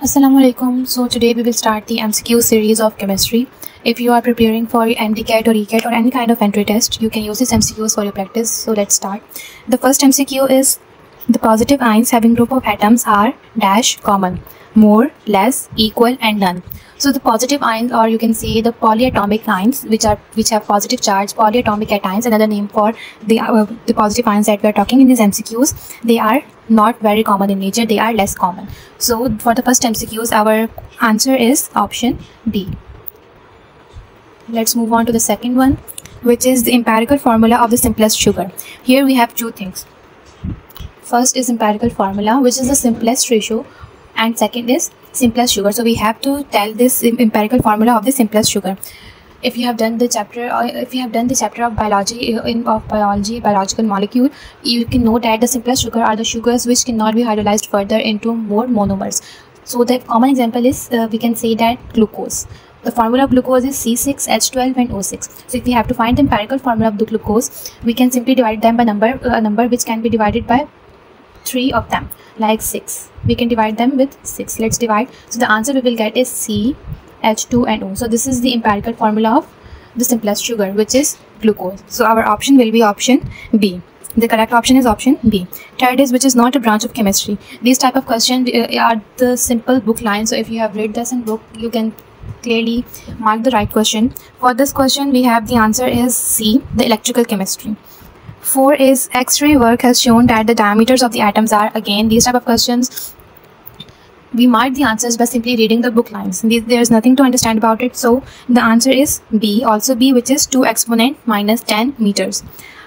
Assalamualaikum. So today we will start the MCQ series of chemistry. If you are preparing for MDCAT or ECAT or any kind of entry test, you can use these MCQs for your practice. So let's start. The first MCQ is the positive ions having group of atoms are dash common, more, less, equal and none. So the positive ions, or you can say the polyatomic ions, which have positive charge, polyatomic cations, another name for the positive ions that we are talking in these MCQs, they are not very common in nature, they are less common. So for the first MCQs, our answer is option B. Let's move on to the second one, which is the empirical formula of the simplest sugar. Here we have two things. First is empirical formula, which is the simplest ratio, and second is simplest sugar. So we have to tell this empirical formula of the simplest sugar. If you have done the chapter, or if you have done the chapter of biology biological molecule, you can know that the simplest sugar are the sugars which cannot be hydrolyzed further into more monomers. So the common example is we can say that glucose. The formula of glucose is C6H12 and O6. So if we have to find the empirical formula of the glucose, we can simply divide them by a number which can be divided by 3 of them, like 6. We can divide them with 6. Let's divide. So the answer we will get is C, H2 and O. So this is the empirical formula of the simplest sugar, which is glucose. So our option will be option B. The correct option is option B. Third is which is not a branch of chemistry. These type of questions are the simple book lines. So if you have read this in book, you can clearly mark the right question. For this question, we have the answer is C, the electrical chemistry. 4 is X-ray work has shown that the diameters of the atoms are, again, these type of questions, we mark the answers by simply reading the book lines. There is nothing to understand about it. So the answer is B, also B, which is 2 exponent minus 10 meters.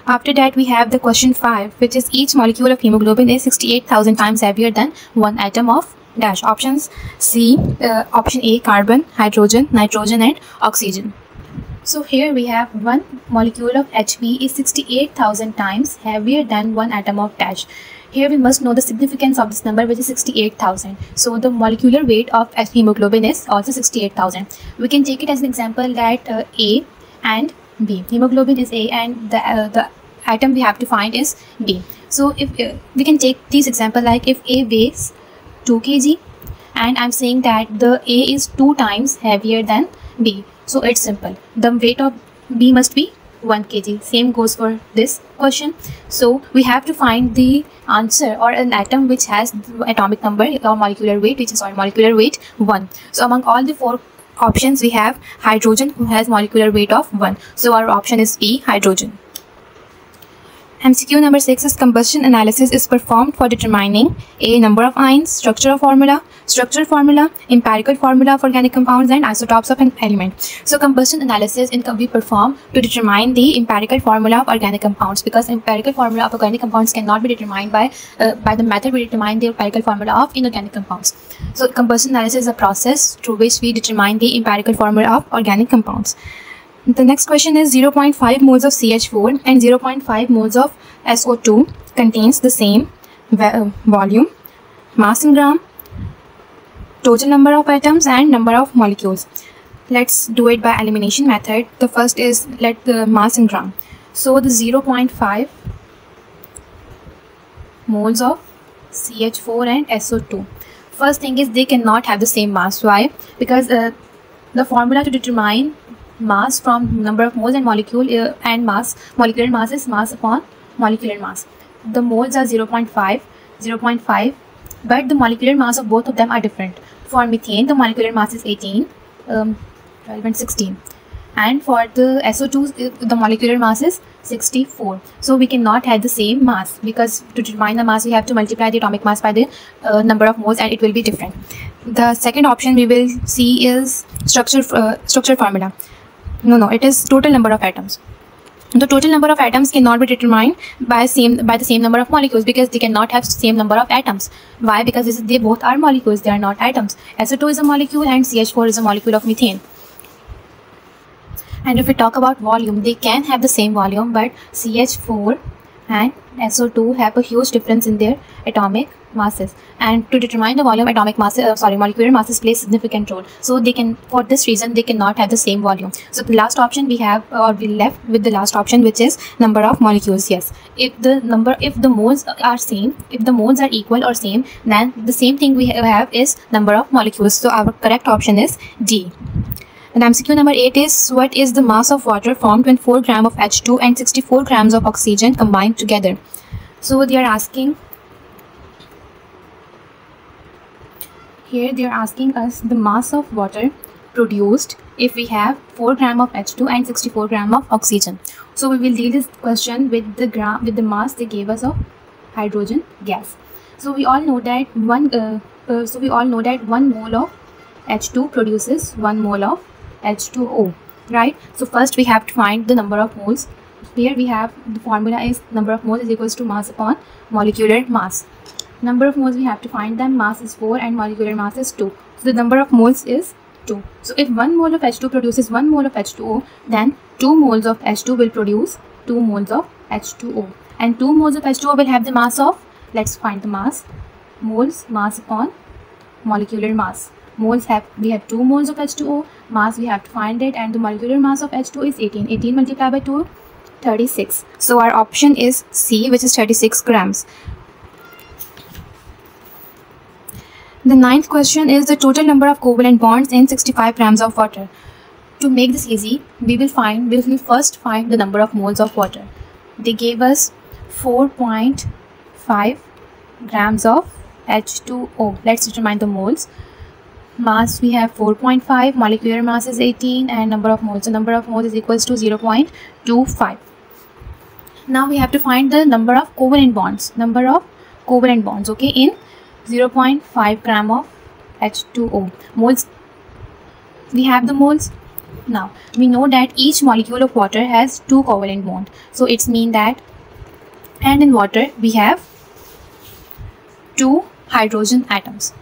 After that, we have the question 5, which is each molecule of hemoglobin is 68,000 times heavier than one atom of dash. Options C, option A, carbon, hydrogen, nitrogen and oxygen. So here we have one molecule of Hb is 68,000 times heavier than one atom of dash. Here we must know the significance of this number, which is 68,000. So the molecular weight of hemoglobin is also 68,000. We can take it as an example that A and B. Hemoglobin is A and the atom we have to find is B. So if we can take this example, like if A weighs 2 kg and I'm saying that the A is 2 times heavier than B. So it's simple. The weight of B must be 1 kg. Same goes for this question. So we have to find the answer or an atom which has atomic number or molecular weight, which is molecular weight 1. So among all the 4 options, we have hydrogen, who has molecular weight of 1. So our option is E, hydrogen. MCQ number 6 is combustion analysis is performed for determining A, number of ions, structural formula, empirical formula of organic compounds and isotopes of an element. So combustion analysis can be performed to determine the empirical formula of organic compounds, because empirical formula of organic compounds cannot be determined by the method we determine the empirical formula of inorganic compounds. So combustion analysis is a process through which we determine the empirical formula of organic compounds. The next question is 0.5 moles of CH4 and 0.5 moles of SO2 contains the same volume, mass in gram, total number of atoms and number of molecules. Let's do it by elimination method. The first is let the mass in gram. So the 0.5 moles of CH4 and SO2. First thing is they cannot have the same mass. Why? Because the formula to determine mass from number of moles and molecule and mass, molecular mass is mass upon molecular mass. The moles are 0.5, but the molecular mass of both of them are different. For methane, the molecular mass is 18, 12 and 16, and for the SO2, the molecular mass is 64. So we cannot have the same mass, because to determine the mass we have to multiply the atomic mass by the number of moles and it will be different. The second option we will see is structure formula. No, it is total number of atoms. The total number of atoms cannot be determined by the same number of molecules, because they cannot have same number of atoms. Why? Because they both are molecules, they are not atoms. SO2 is a molecule and CH4 is a molecule of methane. And if we talk about volume, they can have the same volume, but CH4 and SO2 have a huge difference in their atomic masses, and to determine the volume, atomic masses, molecular masses play significant role. So they can, for this reason, they cannot have the same volume. So the last option we have, or we left with the last option, which is number of molecules. Yes, if the moles are same, if the moles are equal or same, then the same thing we have is number of molecules. So our correct option is D. And MCQ number 8 is, what is the mass of water formed when 4 grams of H2 and 64 grams of oxygen combined together? So they are asking, here they are asking us the mass of water produced if we have 4 grams of H2 and 64 grams of oxygen. So we will deal this question with the mass they gave us of hydrogen gas. So we all know that one mole of H2 produces 1 mole of H2O, right? So first we have to find the number of moles. Here we have the formula is number of moles is equals to mass upon molecular mass. Number of moles we have to find them. Mass is 4 and molecular mass is 2. So the number of moles is 2. So if 1 mole of H2 produces 1 mole of H2O, then 2 moles of H2 will produce 2 moles of H2O. And 2 moles of H2O will have the mass of, let's find the mass. Moles, mass upon molecular mass. Moles we have 2 moles of H2O. Mass we have to find it, and the molecular mass of H2 is 18. 18 multiplied by 2, 36. So our option is C, which is 36 grams. The ninth question is the total number of covalent bonds in 65 grams of water. To make this easy, we will first find the number of moles of water. They gave us 4.5 grams of H2O. Let's determine the moles. Mass we have 4.5, molecular mass is 18, and number of moles. So number of moles is equals to 0.25. Now we have to find the number of covalent bonds. Number of covalent bonds, okay, in 0.5 gram of H2O. Moles, we have the moles. Now we know that each molecule of water has 2 covalent bonds. So it's mean that, and in water we have 2 hydrogen atoms.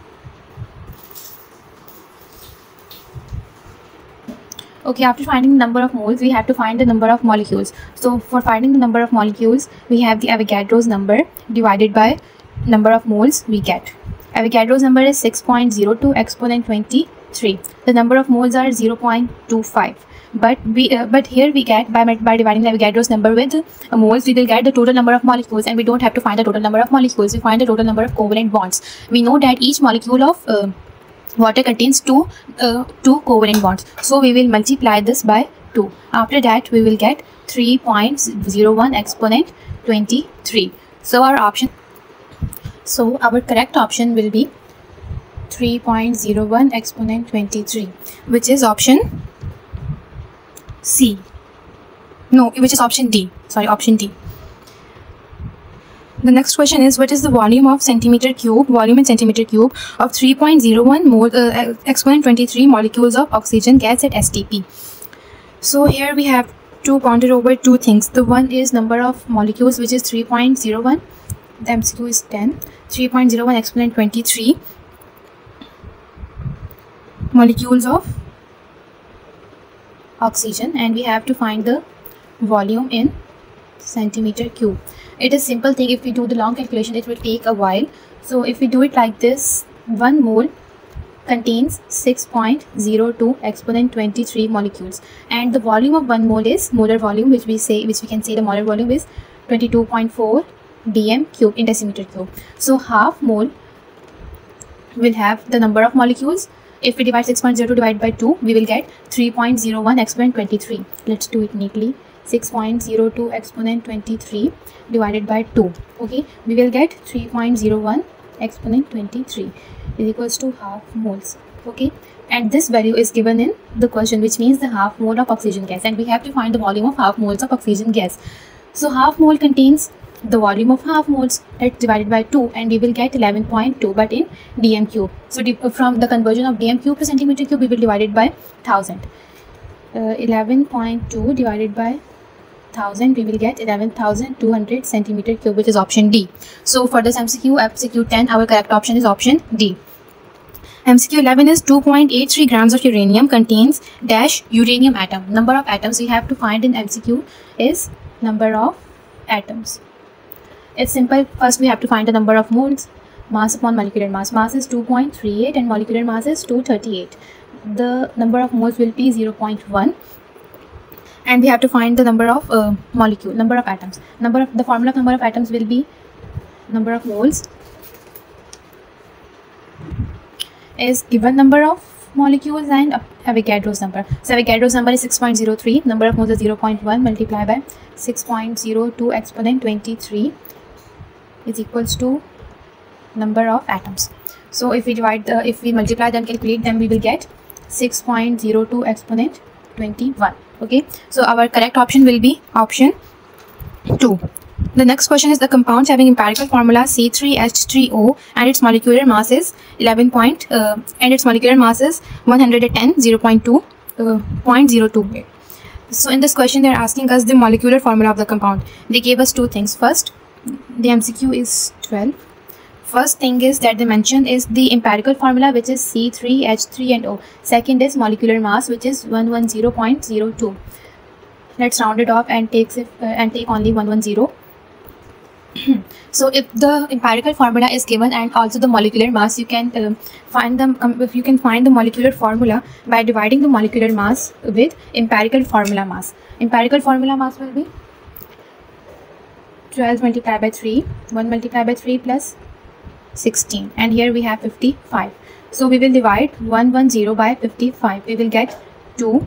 Okay, after finding the number of moles, we have to find the number of molecules. So for finding the number of molecules, we have the Avogadro's number divided by number of moles we get. Avogadro's number is 6.02 exponent 23. The number of moles are 0.25. But here we get, by dividing the Avogadro's number with moles, we will get the total number of molecules, and we don't have to find the total number of molecules. We find the total number of covalent bonds. We know that each molecule of water contains 2 covalent bonds. So we will multiply this by 2. After that, we will get 3.01 exponent 23. So our correct option will be 3.01 exponent 23, which is option C. No, which is option D. Sorry, option D. The next question is, what is the volume of centimeter cube, volume in centimeter cube of 3.01 mole exponent 23 molecules of oxygen gas at STP? So here we have to ponder over 2 things. The one is number of molecules, which is 3.01. The MCQ is 10. 3.01 exponent 23 molecules of oxygen, and we have to find the volume in centimeter cube. It is simple thing. If we do the long calculation, it will take a while. So if we do it like this, 1 mole contains 6.02 exponent 23 molecules, and the volume of 1 mole is molar volume, which we can say the molar volume is 22.4 dm cube in decimeter cube. So half mole will have the number of molecules. If we divide 6.02 divided by 2, we will get 3.01 exponent 23. Let's do it neatly. 6.02 exponent 23 divided by 2. Okay, we will get 3.01 exponent 23 is equals to half moles. Okay, and this value is given in the question, which means the half mole of oxygen gas, and we have to find the volume of half moles of oxygen gas. So half mole contains the volume of half moles, that's divided by 2, and we will get 11.2, but in dm cube. So from the conversion of dm cube to centimeter cube, we will divide it by 1000. 11.2 divided by 1000, we will get 11,200 centimeter cube, which is option D. So for this MCQ 10, our correct option is option D. MCQ 11 is 2.83 grams of uranium contains dash uranium atom. Number of atoms we have to find in MCQ is number of atoms. It's simple. First we have to find the number of moles. mass upon molecular mass. Mass is 2.38 and molecular mass is 238. The number of moles will be 0.1, and we have to find the number of number of atoms. The formula of number of atoms will be number of moles is given number of molecules and Avogadro's number. So Avogadro's number is 6.03, number of moles is 0.1 multiplied by 6.02 exponent 23 is equals to number of atoms. So if we multiply them, calculate them, we will get 6.02 exponent 21. Okay, so our correct option will be option 2. The next question is the compounds having empirical formula C3H3O and its molecular mass is 0.02. So in this question they are asking us the molecular formula of the compound. They gave us two things. First, the MCQ is 12. First thing is that they mentioned is the empirical formula, which is C3H3 and O. Second is molecular mass, which is 110.02. Let's round it off and take only 110. So if the empirical formula is given and also the molecular mass, you can find the molecular formula by dividing the molecular mass with empirical formula mass. Empirical formula mass will be 12 multiplied by 3, 1 multiplied by 3 plus 16, and here we have 55. So we will divide 110 by 55. We will get 2.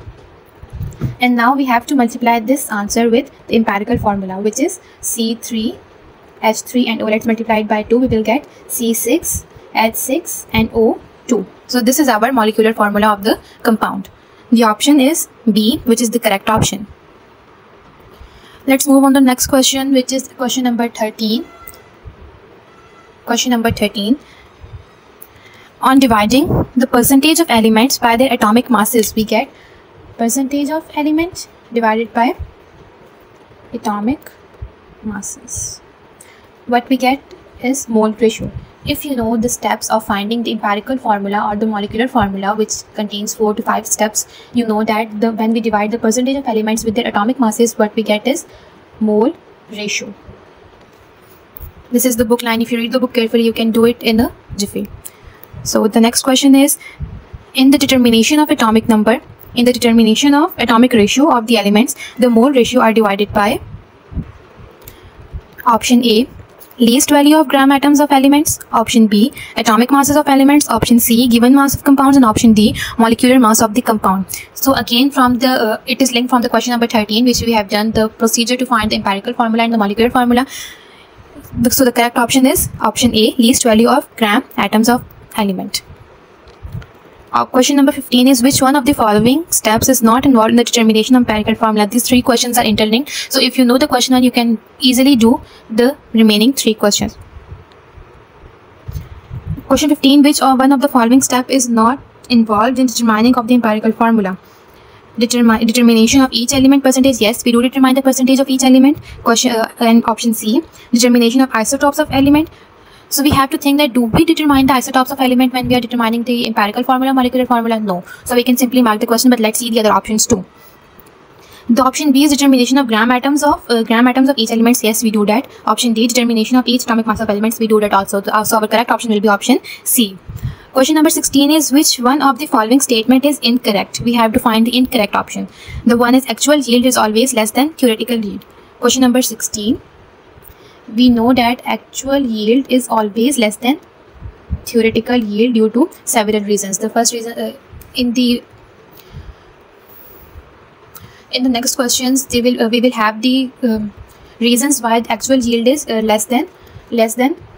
And now we have to multiply this answer with the empirical formula, which is C3H3 and O. Let's multiply it by 2. We will get C6H6 and O2. So this is our molecular formula of the compound. The option is B, which is the correct option. Let's move on to the next question, which is question number 13. Question number 13. On dividing the percentage of elements by their atomic masses, we get percentage of element divided by atomic masses. What we get is mole ratio. If you know the steps of finding the empirical formula or the molecular formula, which contains 4 to 5 steps, you know that when we divide the percentage of elements with their atomic masses, what we get is mole ratio. This is the book line. If you read the book carefully, you can do it in a jiffy. So the next question is, in the determination of atomic number, in the determination of atomic ratio of the elements, the mole ratio are divided by option A, least value of gram atoms of elements, option B, atomic masses of elements, option C, given mass of compounds, and option D, molecular mass of the compound. So again, from the it is linked from the question number 13, which we have done the procedure to find the empirical formula and the molecular formula. So the correct option is option A, least value of gram atoms of element. Question number 15 is, which one of the following steps is not involved in the determination of empirical formula? These 3 questions are interlinked. So if you know the question, you can easily do the remaining 3 questions. Question 15, which one of the following step is not involved in determining of the empirical formula? Determination of each element percentage. Yes, we do determine the percentage of each element. And option C, determination of isotopes of element. So we have to think that, do we determine the isotopes of element when we are determining the empirical formula, molecular formula? No. So we can simply mark the question, but let's see the other options too. The option B is determination of gram atoms of each elements. Yes, we do that. Option D, determination of each atomic mass of elements. We do that also. So our correct option will be option C. Question number 16 is, which one of the following statement is incorrect? We have to find the incorrect option. The one is actual yield is always less than theoretical yield. Question number 16. We know that actual yield is always less than theoretical yield due to several reasons. The first reason in the next questions we will have the reasons why the actual yield is less than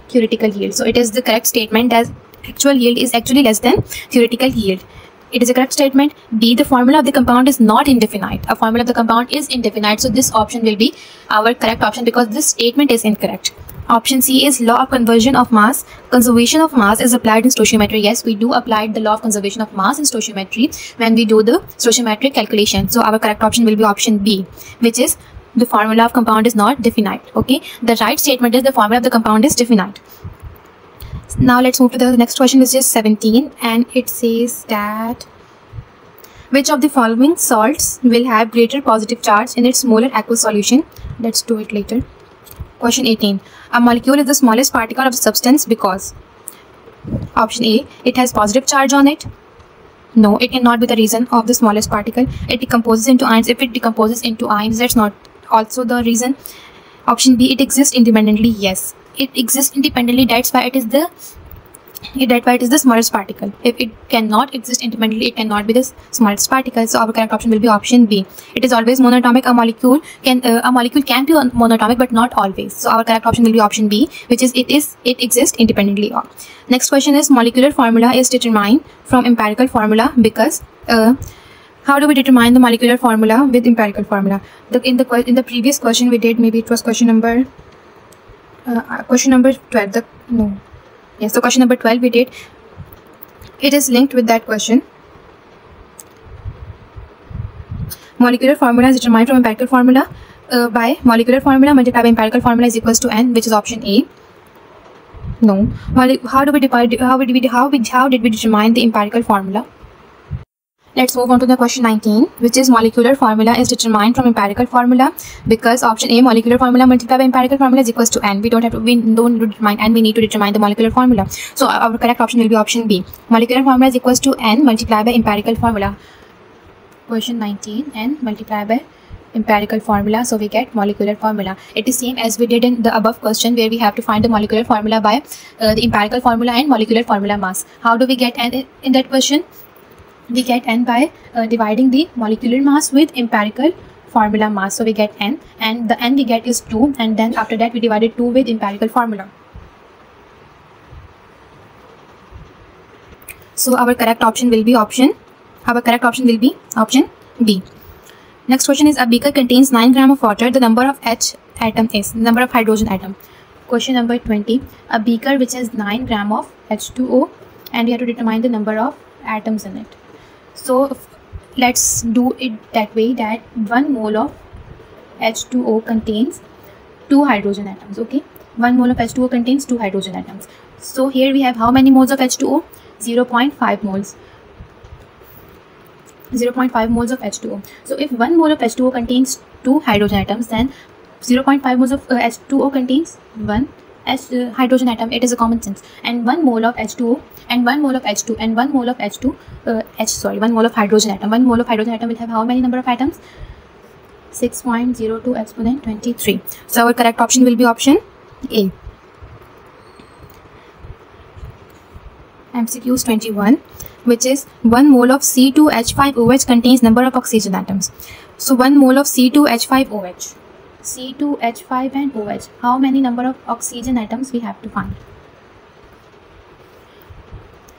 theoretical yield. So it is the correct statement as actual yield is actually less than theoretical yield. It is a correct statement. B, the formula of the compound is not indefinite. A formula of the compound is indefinite. So this option will be our correct option because this statement is incorrect. Option C is law of conservation of mass. Conservation of mass is applied in stoichiometry. Yes, we do apply the law of conservation of mass in stoichiometry when we do the stoichiometric calculation. So our correct option will be option B, which is the formula of compound is not definite. Okay, the right statement is the formula of the compound is definite. Now let's move to the next question, which is 17, and it says that which of the following salts will have greater positive charge in its molar aqueous solution? Let's do it later. Question 18. A molecule is the smallest particle of the substance because Option A, it has positive charge on it. No, it cannot be the reason of the smallest particle. It decomposes into ions. If it decomposes into ions, that's not also the reason. Option B, it exists independently. Yes, it exists independently. That's why it is the smallest particle. If it cannot exist independently, it cannot be the smallest particle. So our correct option will be option B. It is always monatomic. A molecule can be monatomic, but not always. So our correct option will be option B, which is it exists independently. Next question is, molecular formula is determined from empirical formula because how do we determine the molecular formula with empirical formula? In the previous question we did, maybe it was question number 12. So question number 12 we did. It is linked with that question. Molecular formula is determined from empirical formula by molecular formula multiplied by empirical formula is equals to n, which is option A. No. How did we determine the empirical formula? Let's move on to the question 19, which is molecular formula is determined from empirical formula because option A, molecular formula multiplied by empirical formula is equals to n. We don't need to determine n, we need to determine the molecular formula. So our correct option will be option B. Molecular formula is equals to n multiplied by empirical formula. Question 19, n multiplied by empirical formula, so we get molecular formula. It is same as we did in the above question where we have to find the molecular formula by the empirical formula and molecular formula mass. How do we get n in that question? We get n by dividing the molecular mass with empirical formula mass. So we get n, and the n we get is 2, and then after that we divided 2 with empirical formula. So our correct option will be option B. Next question is, a beaker contains 9 grams of water. The number of H atom is the number of hydrogen atom. Question number 20. A beaker which has 9 grams of H2O, and we have to determine the number of atoms in it. So let's do it that way, that 1 mole of H2O contains 2 hydrogen atoms. Okay, 1 mole of H2O contains 2 hydrogen atoms. So here we have how many moles of H2O? 0.5 moles. 0.5 moles of H2O. So if 1 mole of H2O contains 2 hydrogen atoms, then 0.5 moles of H2O contains 1 hydrogen atom. It is a common sense. And 1 mole of H2O and 1 mole of H2 and 1 mole of 1 mole of hydrogen atom. 1 mole of hydrogen atom will have how many number of atoms? 6.02 exponent 23. So our correct option will be option A. MCQs 21, which is 1 mole of C2H5OH contains number of oxygen atoms. So 1 mole of C2H5OH. C2H5 and OH. How many number of oxygen atoms we have to find?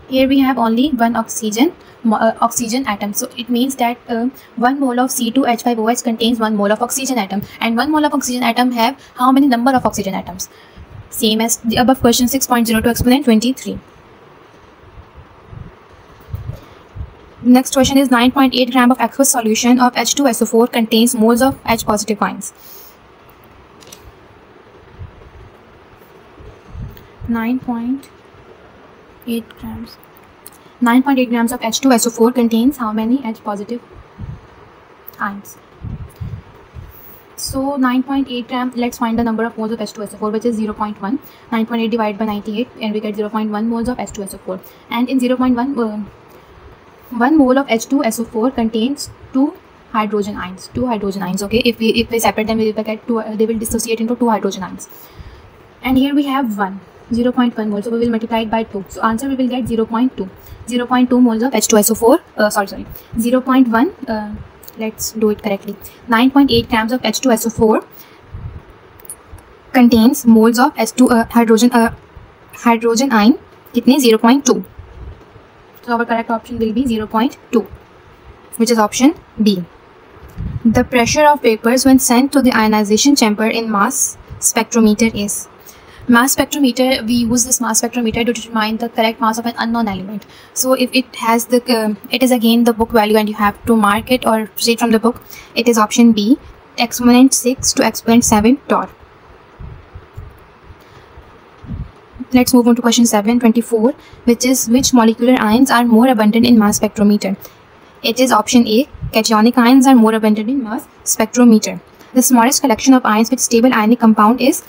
Here we have only one oxygen atom. So it means that 1 mole of C2H5OH contains 1 mole of oxygen atom, and 1 mole of oxygen atom have how many number of oxygen atoms? Same as the above question, 6.02 exponent 23. Next question is, 9.8 gram of aqueous solution of H2SO4 contains moles of H positive ions. 9.8 grams. 9.8 grams of H2SO4 contains how many H positive ions? So 9.8 grams, let's find the number of moles of H2SO4, which is 0.1. 9.8 divided by 98, and we get 0.1 moles of H2SO4. And in 0.1, 1 mole of H2SO4 contains 2 hydrogen ions. 2 hydrogen ions. Okay, if we separate them, we will get they will dissociate into 2 hydrogen ions. And here we have 0.1 mole, so we will multiply it by 2. So answer we will get 0.2. 0.2 moles of H2SO4. 0.1. Let's do it correctly. 9.8 grams of H2SO4 contains moles of hydrogen ion. Kitne? 0.2. So our correct option will be 0.2, which is option B. The pressure of vapors when sent to the ionization chamber in mass spectrometer is. Mass spectrometer, we use this mass spectrometer to determine the correct mass of an unknown element. So if it has the, it is again the book value, and you have to mark it or read from the book. It is option B, exponent 6 to exponent 7 torr. Let's move on to question 7.24, which is, which molecular ions are more abundant in mass spectrometer? It is option A, cationic ions are more abundant in mass spectrometer. The smallest collection of ions with stable ionic compound is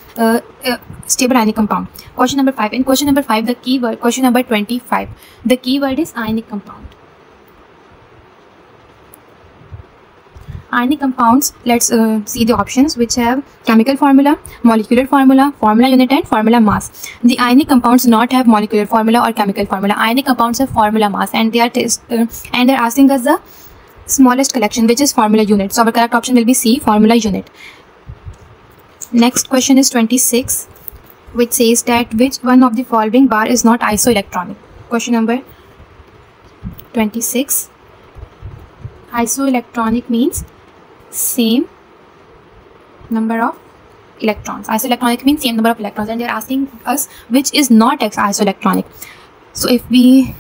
stable ionic compound. Question number 5. In question number 5, the keyword, question number 25, the keyword is ionic compound. Ionic compounds, let's see the options which have chemical formula, molecular formula, formula unit and formula mass. The ionic compounds do not have molecular formula or chemical formula. Ionic compounds have formula mass, and they are and they're asking us the smallest collection, which is formula unit. So our correct option will be C, formula unit. Next question is 26, which says that which one of the following bar is not isoelectronic. Question number 26. Isoelectronic means same number of electrons. Isoelectronic means same number of electrons, and they are asking us which is not isoelectronic. So if we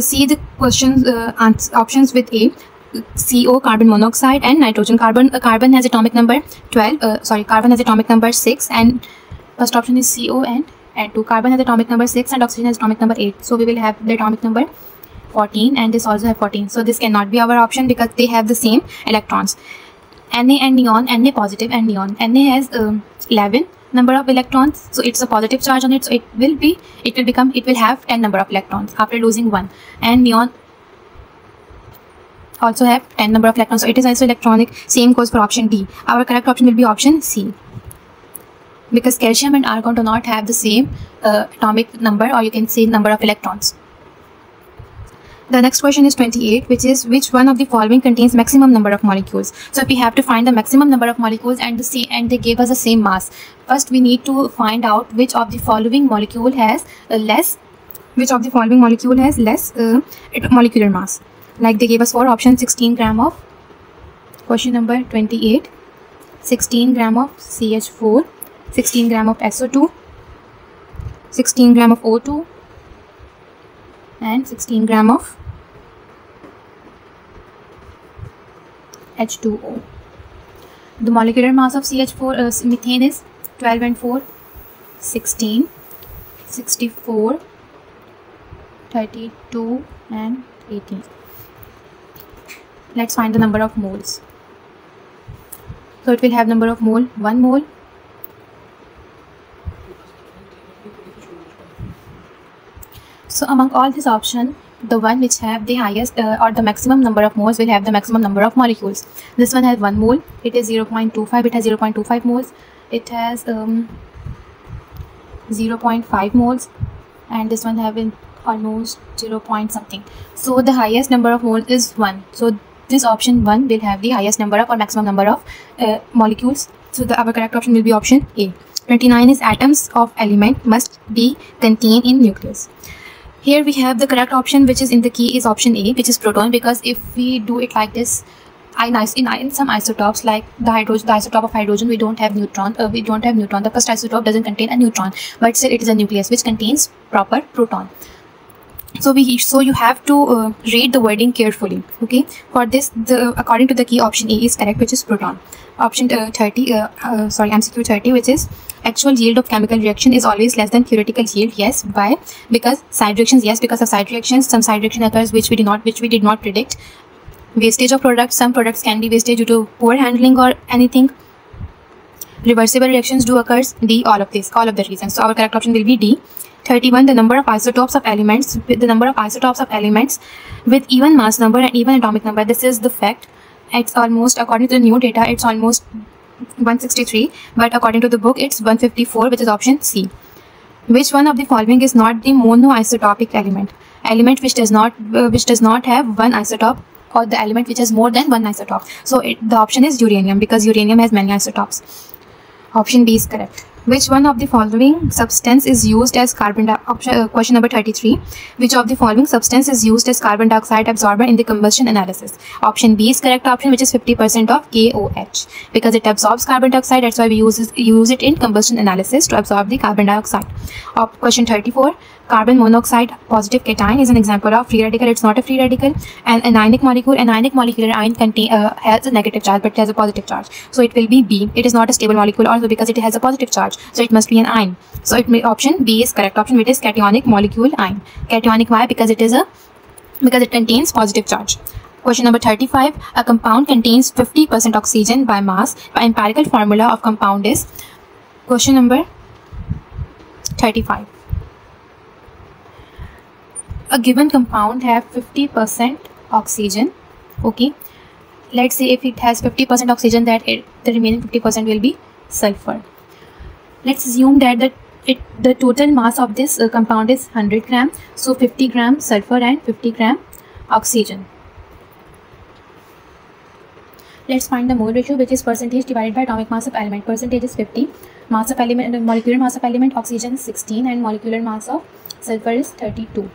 see the questions options with A, CO, carbon monoxide, and nitrogen. Carbon has atomic number 12. Carbon has atomic number 6, and first option is CO and N2. Carbon has atomic number 6 and oxygen has atomic number 8. So we will have the atomic number 14, and this also have 14. So this cannot be our option because they have the same electrons. Na and neon, Na positive and neon. Na has 11 number of electrons, so it's a positive charge on it, so it will have 10 number of electrons after losing 1. And neon also have 10 number of electrons, so it is isoelectronic. Same goes for option D. Our correct option will be option C, because calcium and argon do not have the same atomic number, or you can say number of electrons. The next question is 28, which is which one of the following contains maximum number of molecules. So if we have to find the maximum number of molecules and they gave us the same mass, first we need to find out which of the following molecule has less molecular mass. Like they gave us 4 options: 16 gram of, question number 28, 16 gram of CH4, 16 gram of SO2, 16 gram of O2, and 16 gram of H2O. The molecular mass of CH4 methane is 12 and 4, 16, 64, 32 and 18. Let's find the number of moles. So it will have number of mole, 1 mole, so among all this option, the one which have the highest or the maximum number of moles will have the maximum number of molecules. This one has 1 mole, it is 0.25, it has 0.25 moles, it has 0.5 moles, and this one having almost 0 point something. So the highest number of moles is 1. So this option 1 will have the highest number of or maximum number of molecules. So our correct option will be option A. 29 is atoms of element must be contained in nucleus. Here we have the correct option, which is in the key, is option A, which is proton, because if we do it like this, in some isotopes like the isotope of hydrogen, we don't have neutron. The first isotope doesn't contain a neutron, but still it is a nucleus which contains proper proton. So you have to read the wording carefully. Okay, for this, according to the key, option A is correct, which is proton. Option MCQ 30, which is actual yield of chemical reaction is always less than theoretical yield. Yes. Why? Because side reactions. Yes, because of side reactions. Some side reaction occurs which we did not predict. Wastage of products. Some products can be wasted due to poor handling or anything. Reversible reactions do occur. D, all of the reasons. So our correct option will be D. 31. The number of isotopes of elements with even mass number and even atomic number. This is the fact. It's almost, according to the new data, it's almost 163, but according to the book, it's 154, which is option C. Which one of the following is not the monoisotopic element? Element which does not have one isotope, or the element which has more than one isotope. So the option is uranium, because uranium has many isotopes. Option B is correct. Which one of the following substance is used as carbon dioxide? Question number 33. Which of the following substance is used as carbon dioxide absorber in the combustion analysis? Option B is correct option, which is 50% of KOH, because it absorbs carbon dioxide. That's why we use it in combustion analysis to absorb the carbon dioxide. Question 34. Carbon monoxide positive cation is an example of free radical. It's not a free radical. And anionic molecular ion has a negative charge, but it has a positive charge. So it will be B. It is not a stable molecule also, because it has a positive charge. So it must be an ion. So option B is correct option, which is cationic molecule ion. Cationic, why? Because it contains positive charge. Question number 35. A compound contains 50% oxygen by mass. The empirical formula of compound is. Question number 35. A given compound have 50% oxygen. Okay. Let's say if it has 50% oxygen, the remaining 50% will be sulfur. Let's assume that the total mass of this compound is 100 gram. So 50 gram sulfur and 50 gram oxygen. Let's find the mole ratio, which is percentage divided by atomic mass of element. Percentage is 50. Mass of element, molecular mass of element, oxygen is 16 and molecular mass of sulfur is 32.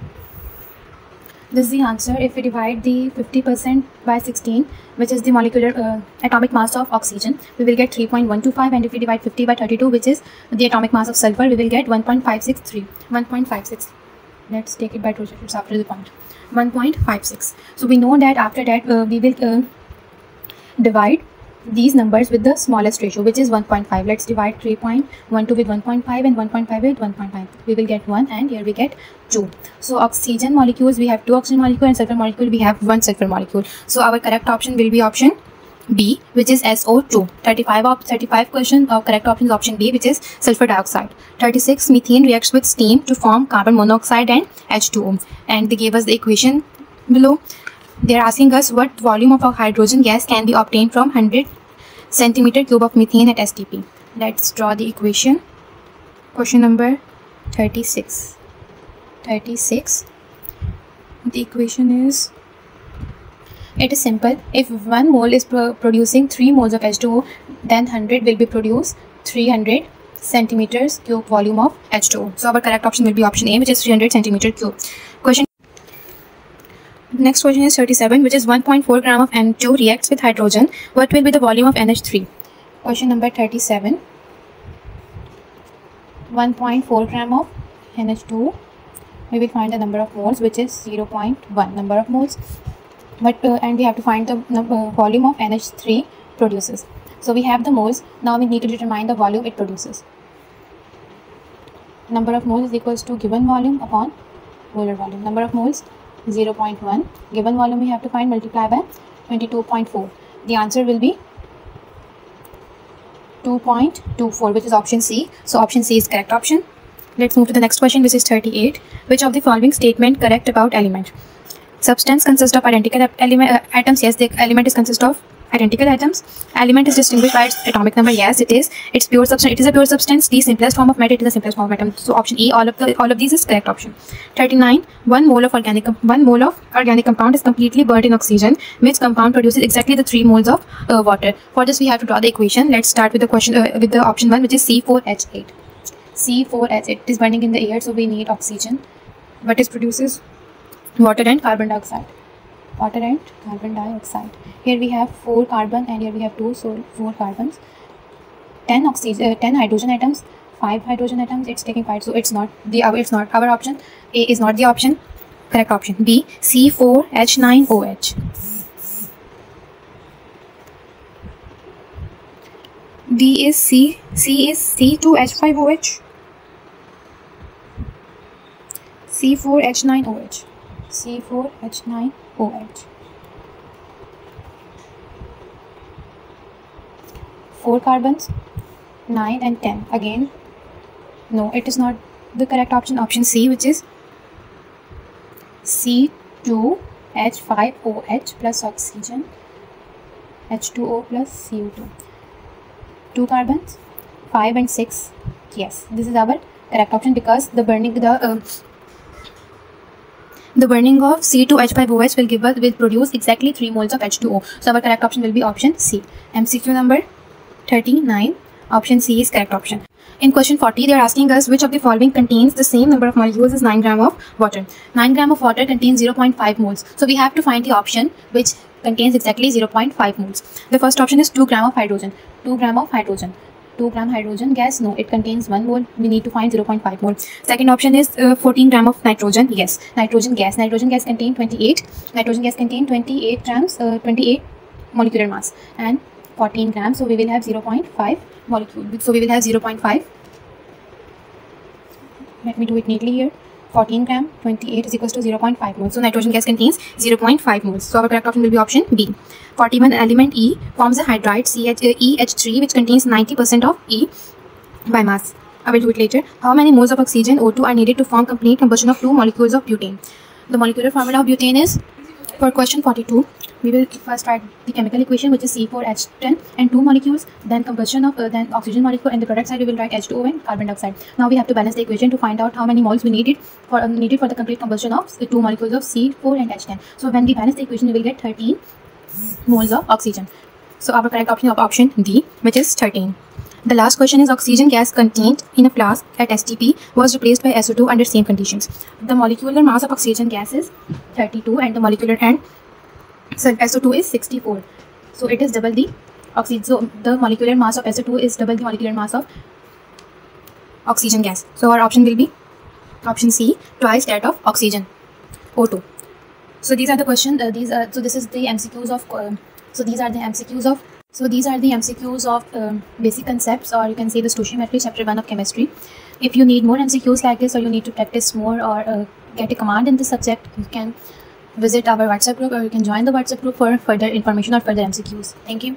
This is the answer. If we divide the 50% by 16, which is the molecular atomic mass of oxygen, we will get 3.125, and if we divide 50 by 32, which is the atomic mass of sulfur, we will get 1.563. 1.56. Let's take it by 2 digits after the point. 1.56. So we know that after that we will divide these numbers with the smallest ratio, which is 1.5. Let's divide 3.12 with 1.5 and 1.5 with 1.5. We will get 1 and here we get 2. So oxygen molecules, we have 2 oxygen molecules, and sulfur molecule, we have 1 sulfur molecule. So our correct option will be option B, which is SO2. 35 question of correct option is option B, which is sulfur dioxide. 36, methane reacts with steam to form carbon monoxide and H2O. And they gave us the equation below. They are asking us what volume of a hydrogen gas can be obtained from 100 centimeter cube of methane at STP. Let's draw the equation. Question number 36. The equation is, it is simple. If 1 mole is producing 3 moles of H2O, then 100 will be produced 300 centimeters cube volume of H2O. So our correct option will be option A, which is 300 centimeter cube. Next question is 37, which is 1.4 gram of N2 reacts with hydrogen. What will be the volume of NH3? Question number 37. 1.4 gram of NH2. We will find the number of moles, which is 0.1 number of moles. And we have to find the volume of NH3 produces. So we have the moles. Now we need to determine the volume it produces. Number of moles is equals to given volume upon molar volume. Number of moles 0.1. Given volume we have to find, multiply by 22.4. The answer will be 2.24, which is option C. So option C is correct option. Let's move to the next question, which is 38. Which of the following statement correct about element? Substance consists of identical atoms. Yes, the element is consist of identical atoms. Element is distinguished by its atomic number. Yes, it is. It's pure substance. It is a pure substance. The simplest form of matter. It is the simplest form of atom. So option E, all of these is correct option. 39. 1 mole of organic compound is completely burnt in oxygen. Which compound produces exactly the 3 moles of water? For this we have to draw the equation. Let's start with the question with the option 1, which is C4H8. C4H8. It is burning in the air, so we need oxygen. But it produces water and carbon dioxide. Water and carbon dioxide. Here we have 4 carbon and here we have 2, so 4 carbons. 10 hydrogen atoms, 5 hydrogen atoms. It's taking 5, so it's not our option. A is not the option. Correct option B, C4H9OH. D is C. C is C2H5OH. C4H9OH. C4H9OH. 4 carbons, 9 and 10. Again, no, it is not the correct option. Option C, which is C2H5OH plus oxygen, H2O plus CO2. 2 carbons, 5 and 6. Yes, this is our correct option, because the burning of C2H5OH will produce exactly 3 moles of H2O. So our correct option will be option C. MCQ number 39. Option C is correct option. In question 40, they are asking us which of the following contains the same number of molecules as 9 gram of water. 9 gram of water contains 0.5 moles. So we have to find the option which contains exactly 0.5 moles. The first option is 2 gram of hydrogen. 2 gram of hydrogen. 2 gram hydrogen gas. No, it contains 1 mole. We need to find 0.5 mole. Second option is 14 gram of nitrogen. Yes, nitrogen gas. Nitrogen gas contains 28. Nitrogen gas contains 28 grams, 28 molecular mass, and 14 grams. So we will have 0.5 molecule. So we will have 0.5. Let me do it neatly here. 14 gram, 28 is equals to 0.5 moles. So nitrogen gas contains 0.5 moles. So our correct option will be option B. 41 element E forms a hydride EH3 which contains 90% of E by mass. I will do it later. How many moles of oxygen O2 are needed to form complete combustion of 2 molecules of butane? The molecular formula of butane is, for question 42, we will first write the chemical equation, which is C4H10 and 2 molecules, then combustion of then oxygen molecule, and the product side we will write H2O and carbon dioxide. Now we have to balance the equation to find out how many moles we needed for the complete combustion of the 2 molecules of C4 and H10. So when we balance the equation, we will get 13 moles of oxygen. So our correct option is option D, which is 13. The last question is, oxygen gas contained in a flask at STP was replaced by SO2 under same conditions. The molecular mass of oxygen gas is 32 and the molecular and SO2 is 64. So it is double the oxygen. So the molecular mass of SO2 is double the molecular mass of oxygen gas. So our option will be option C, twice that of oxygen, O2. So these are the questions. So this is the MCQs of. So these are the MCQs of basic concepts, or you can say the stoichiometry, chapter 1 of chemistry. If you need more MCQs like this, or you need to practice more, or get a command in this subject, you can visit our WhatsApp group, or you can join the WhatsApp group for further information or further MCQs. Thank you.